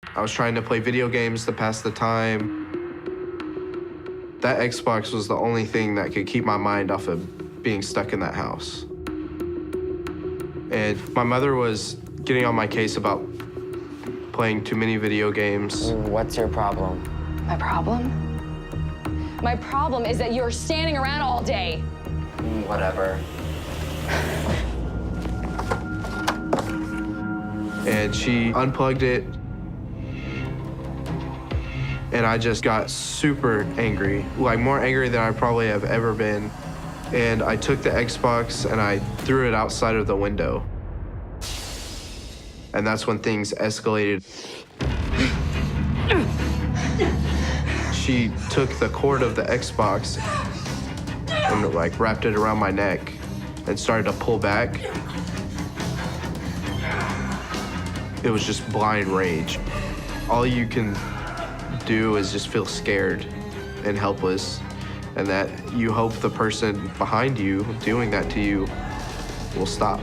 I was trying to play video games to pass the time. That Xbox was the only thing that could keep my mind off of being stuck in that house. And my mother was getting on my case about playing too many video games. What's your problem? My problem? My problem is that you're standing around all day. Whatever. And she unplugged it. And I just got super angry, like more angry than I probably have ever been. And I took the Xbox and I threw it outside of the window. And that's when things escalated. She took the cord of the Xbox and like wrapped it around my neck and started to pull back. It was just blind rage. All you can do is just feel scared and helpless, and that you hope the person behind you doing that to you will stop.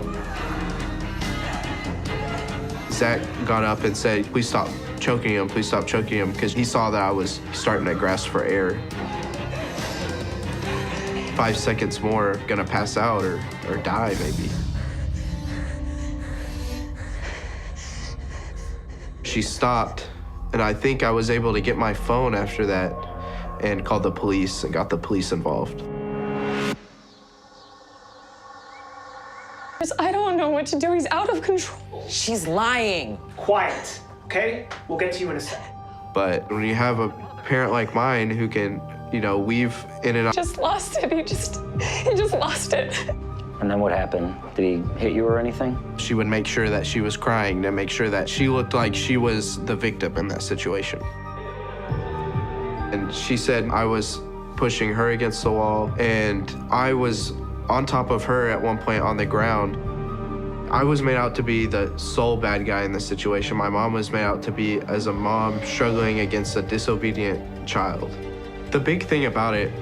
Zach got up and said, "Please stop choking him, please stop choking him," because he saw that I was starting to grasp for air. 5 seconds more, gonna pass out or die maybe. She stopped, and I think I was able to get my phone after that and called the police and got the police involved. I don't know what to do. He's out of control. She's lying. Quiet, okay? We'll get to you in a second. But when you have a parent like mine who can, weave in and out. Just lost it. He just lost it. And then what happened? Did he hit you or anything? She would make sure that she was crying to make sure that she looked like she was the victim in that situation. And she said I was pushing her against the wall, and I was on top of her at one point on the ground. I was made out to be the sole bad guy in this situation. My mom was made out to be as a mom struggling against a disobedient child. The big thing about it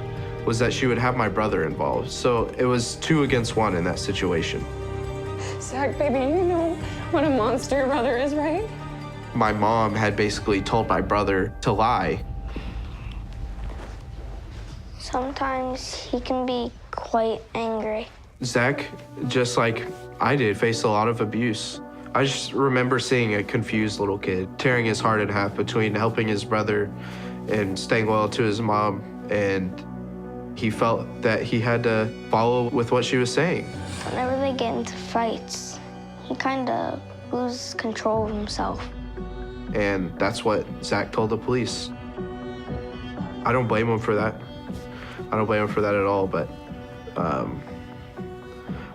was that she would have my brother involved. So it was 2 against 1 in that situation. Zach, baby, you know what a monster your brother is, right? My mom had basically told my brother to lie. Sometimes he can be quite angry. Zach, just like I did, faced a lot of abuse. I just remember seeing a confused little kid tearing his heart in half between helping his brother and staying loyal to his mom, and he felt that he had to follow with what she was saying. Whenever they get into fights, he kind of loses control of himself. And that's what Zach told the police. I don't blame him for that. I don't blame him for that at all, but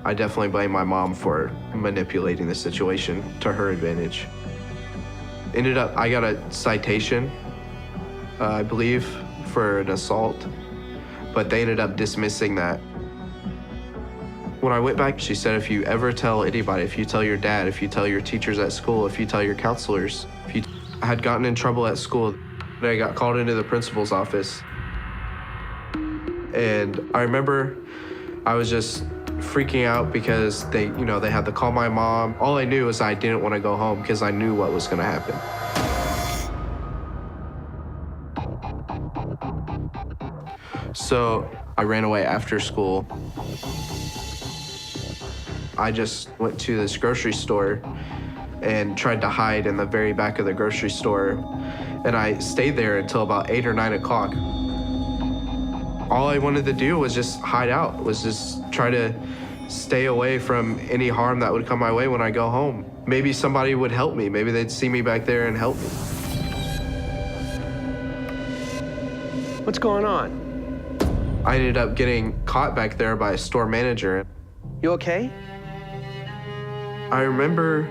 I definitely blame my mom for manipulating the situation to her advantage. I got a citation, I believe, for an assault, but they ended up dismissing that. When I went back, she said, if you ever tell anybody, if you tell your dad, if you tell your teachers at school, if you tell your counselors, I had gotten in trouble at school, I got called into the principal's office. And I remember I was just freaking out because they had to call my mom. All I knew is I didn't want to go home because I knew what was going to happen. So I ran away after school. I just went to this grocery store and tried to hide in the very back of the grocery store. And I stayed there until about 8 or 9 o'clock. All I wanted to do was just hide out, was just try to stay away from any harm that would come my way when I go home. Maybe somebody would help me. Maybe they'd see me back there and help me. What's going on? I ended up getting caught back there by a store manager. You okay? I remember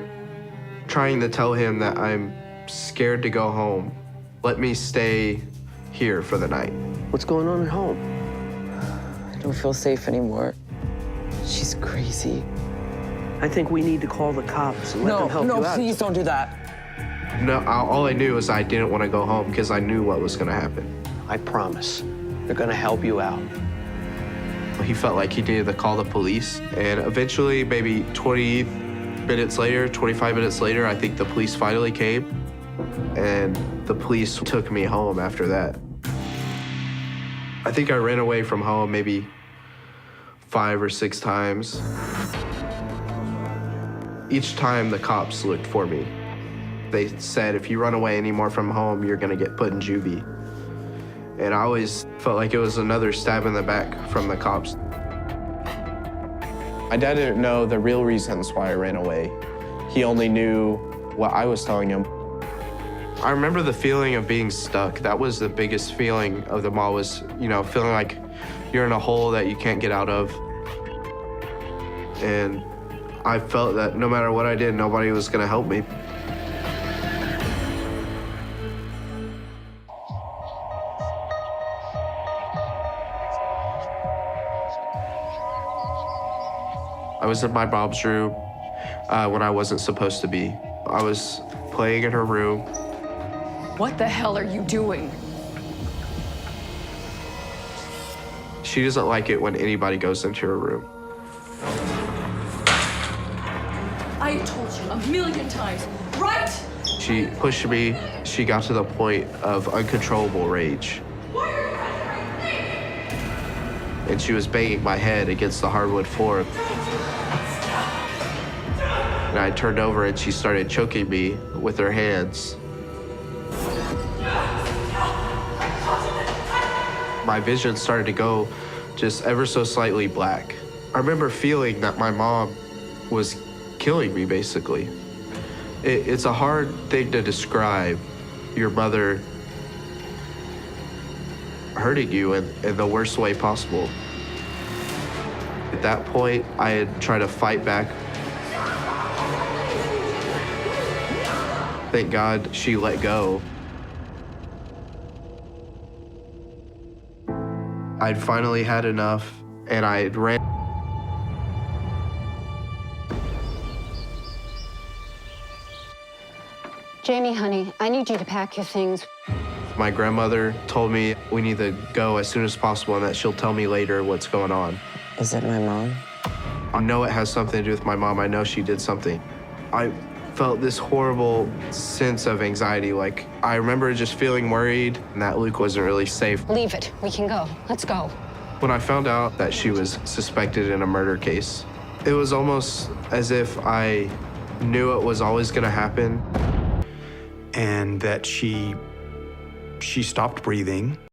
trying to tell him that I'm scared to go home. Let me stay here for the night. What's going on at home? I don't feel safe anymore. She's crazy. I think we need to call the cops and let them help you out. No, please don't do that. No, all I knew is I didn't want to go home because I knew what was going to happen. I promise. They're gonna help you out. He felt like he needed to call the police, and eventually, maybe 20 minutes later, 25 minutes later, I think the police finally came. and the police took me home after that. I think I ran away from home maybe 5 or 6 times. Each time the cops looked for me. They said, if you run away anymore from home, you're gonna get put in juvie. And I always felt like it was another stab in the back from the cops. My dad didn't know the real reasons why I ran away. He only knew what I was telling him. I remember the feeling of being stuck. That was the biggest feeling of them all, was, you know, feeling like you're in a hole that you can't get out of. And I felt that no matter what I did, nobody was gonna help me. I was in my mom's room when I wasn't supposed to be. I was playing in her room. What the hell are you doing? She doesn't like it when anybody goes into her room. I told you a million times, right? She pushed me. She got to the point of uncontrollable rage. And she was banging my head against the hardwood floor. And I turned over and she started choking me with her hands. My vision started to go just ever so slightly black. I remember feeling that my mom was killing me, basically. It's a hard thing to describe, your mother hurting you in the worst way possible. At that point, I had tried to fight back. Thank God she let go. I'd finally had enough, and I ran. Jamie, honey, I need you to pack your things. My grandmother told me we need to go as soon as possible and that she'll tell me later what's going on. Is it my mom? I know it has something to do with my mom. I know she did something. I felt this horrible sense of anxiety. Like, I remember just feeling worried and that Luke wasn't really safe. Leave it. We can go. Let's go. When I found out that she was suspected in a murder case, it was almost as if I knew it was always gonna happen. And that she stopped breathing.